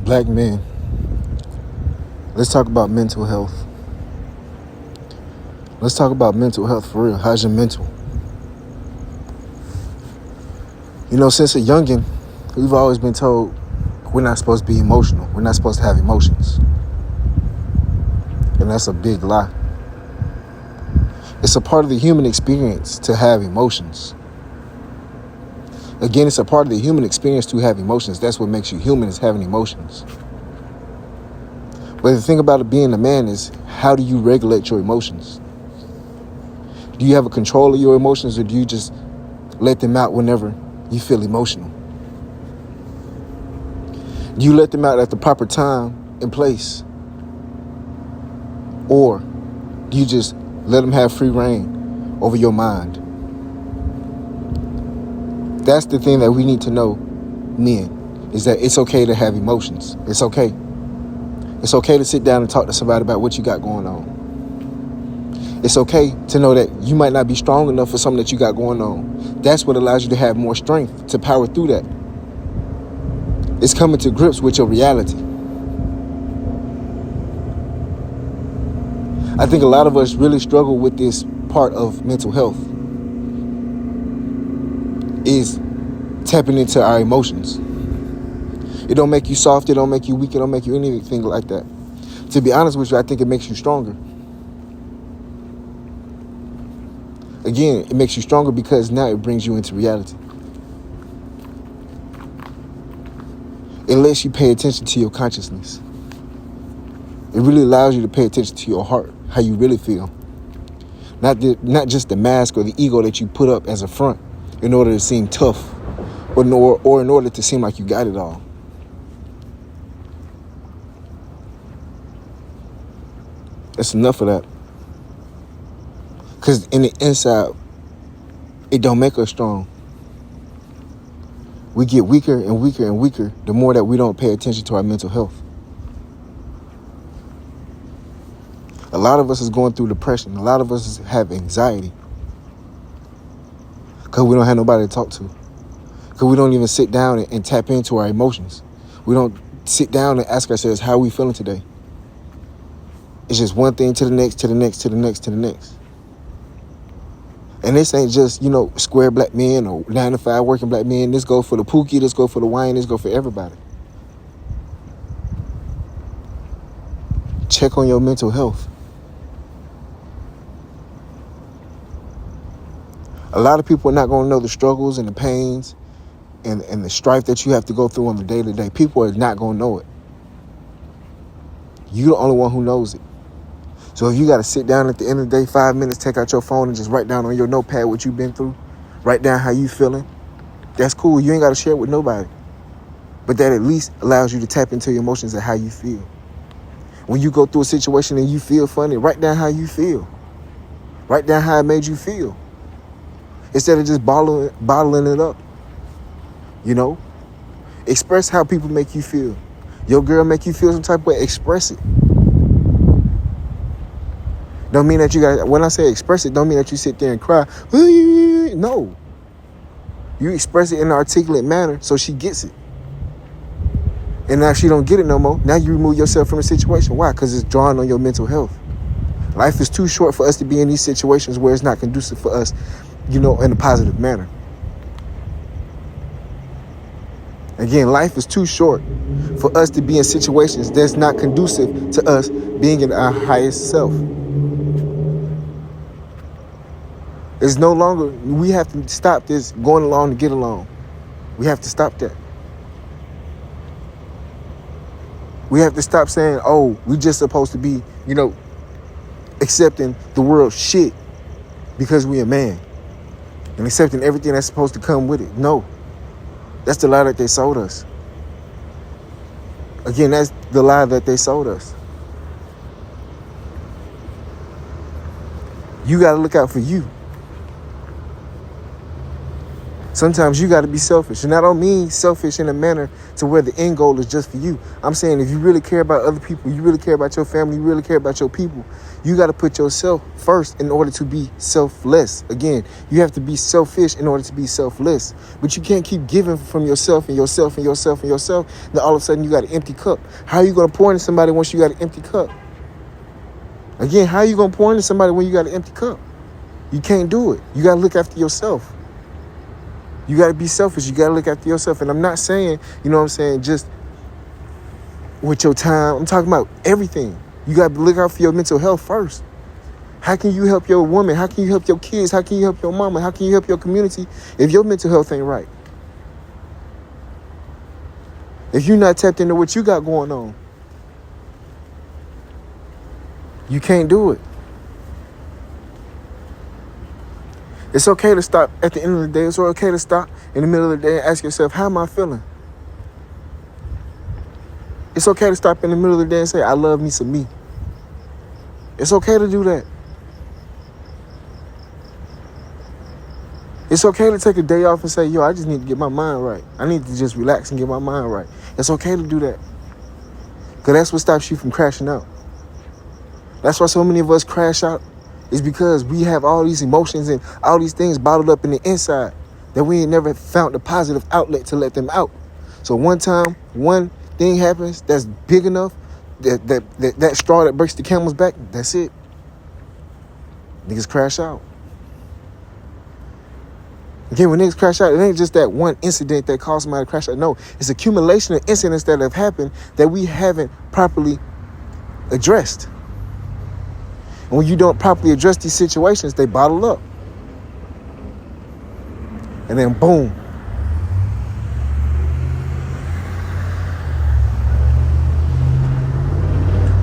Black men, let's talk about mental health. Let's talk about mental health for real. How's your mental? Since a youngin', we've always been told we're not supposed to be emotional. We're not supposed to have emotions. And that's a big lie. It's a part of the human experience to have emotions. Again, it's a part of the human experience to have emotions. That's what makes you human, is having emotions. But the thing about it being a man is, how do you regulate your emotions? Do you have a control of your emotions, or do you just let them out whenever you feel emotional? Do you let them out at the proper time and place? Or do you just let them have free reign over your mind? That's the thing that we need to know, men, is that it's okay to have emotions. It's okay. It's okay to sit down and talk to somebody about what you got going on. It's okay to know that you might not be strong enough for something that you got going on. That's what allows you to have more strength to power through that. It's coming to grips with your reality. I think a lot of us really struggle with this part of mental health, is tapping into our emotions. It don't make you soft, it don't make you weak, it don't make you anything like that. To be honest with you, I think it makes you stronger. Again, it makes you stronger because now it brings you into reality. It lets you pay attention to your consciousness. It really allows you to pay attention to your heart, how you really feel. Not just the mask or the ego that you put up as a front in order to seem tough, or in order to seem like you got it all. That's enough of that. Because in the inside, it don't make us strong. We get weaker and weaker and weaker the more that we don't pay attention to our mental health. A lot of us is going through depression. A lot of us have anxiety because we don't have nobody to talk to. Because we don't even sit down and tap into our emotions. We don't sit down and ask ourselves, how are we feeling today? It's just one thing to the next, to the next, to the next, to the next. And this ain't just, square black men or 9-to-5 working black men. This go for the Pookie, this go for the Wayne, this go for everybody. Check on your mental health. A lot of people are not going to know the struggles and the pains and the strife that you have to go through on the day-to-day. People are not going to know it. You're the only one who knows it. So if you got to sit down at the end of the day, 5 minutes, take out your phone and just write down on your notepad what you've been through, write down how you feeling, that's cool. You ain't got to share it with nobody. But that at least allows you to tap into your emotions and how you feel. When you go through a situation and you feel funny, write down how you feel. Write down how it made you feel. Instead of just bottling it up. Express how people make you feel. Your girl make you feel some type of way, express it. Don't mean that when I say express it, don't mean that you sit there and cry. No. You express it in an articulate manner so she gets it. And now if she don't get it no more, now you remove yourself from the situation. Why? Because it's drawing on your mental health. Life is too short for us to be in these situations where it's not conducive for us, in a positive manner. Again, life is too short for us to be in situations that's not conducive to us being in our highest self. It's no longer, we have to stop this going along to get along. We have to stop that. We have to stop saying, we just supposed to be, accepting the world's shit because we a man. And accepting everything that's supposed to come with it. No. That's the lie that they sold us. Again, that's the lie that they sold us. You got to look out for you. Sometimes you got to be selfish. And I don't mean selfish in a manner to where the end goal is just for you. I'm saying if you really care about other people, you really care about your family, you really care about your people, you got to put yourself first in order to be selfless. Again, you have to be selfish in order to be selfless. But you can't keep giving from yourself and yourself and yourself and yourself. Then all of a sudden you got an empty cup. How are you going to pour into somebody once you got an empty cup? Again, how are you going to pour into somebody when you got an empty cup? You can't do it. You got to look after yourself. You got to be selfish. You got to look after yourself. And I'm not saying, you know what I'm saying, just with your time. I'm talking about everything. You got to look out for your mental health first. How can you help your woman? How can you help your kids? How can you help your mama? How can you help your community if your mental health ain't right? If you're not tapped into what you got going on, you can't do it. It's okay to stop at the end of the day. It's okay to stop in the middle of the day and ask yourself, how am I feeling? It's okay to stop in the middle of the day and say, I love me some me. It's okay to do that. It's okay to take a day off and say, yo, I just need to get my mind right. I need to just relax and get my mind right. It's okay to do that. Because that's what stops you from crashing out. That's why so many of us crash out. Is because we have all these emotions and all these things bottled up in the inside that we ain't never found a positive outlet to let them out. So one time, one thing happens that's big enough, that straw that breaks the camel's back, that's it. Niggas crash out. Again, when niggas crash out, it ain't just that one incident that caused somebody to crash out. No, it's accumulation of incidents that have happened that we haven't properly addressed. And when you don't properly address these situations, they bottle up. And then boom.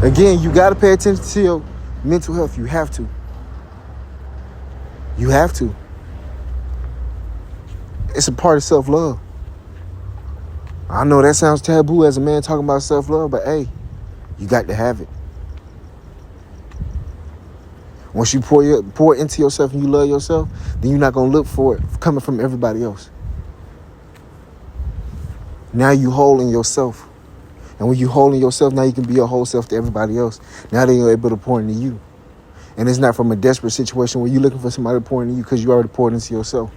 Again, you got to pay attention to your mental health. You have to. You have to. It's a part of self-love. I know that sounds taboo as a man talking about self-love, but hey, you got to have it. Once you pour into yourself and you love yourself, then you're not going to look for it coming from everybody else. Now you whole in yourself. And when you whole in yourself, now you can be your whole self to everybody else. Now they're able to pour into you. And it's not from a desperate situation where you're looking for somebody to pour into you because you already poured into yourself.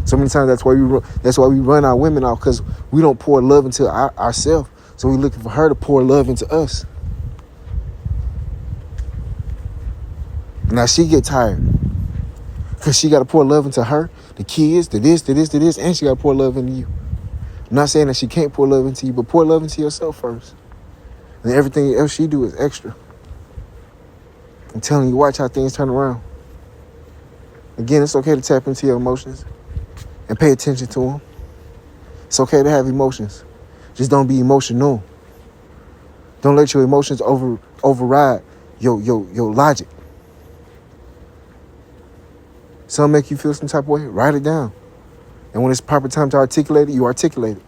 So many times that's why we run our women off, because we don't pour love into ourselves. So we're looking for her to pour love into us. Now she get tired because she got to pour love into her, the kids, to this, and she got to pour love into you. I'm not saying that she can't pour love into you, but pour love into yourself first. And everything else she do is extra. I'm telling you, watch how things turn around. Again, it's okay to tap into your emotions and pay attention to them. It's okay to have emotions. Just don't be emotional. Don't let your emotions override your logic. Something make you feel some type of way, write it down. And when it's proper time to articulate it, you articulate it.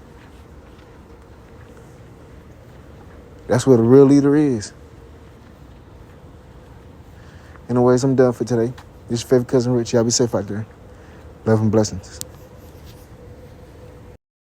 That's what a real leader is. Anyways, I'm done for today. This is your favorite cousin Rich. Y'all be safe out there. Love and blessings.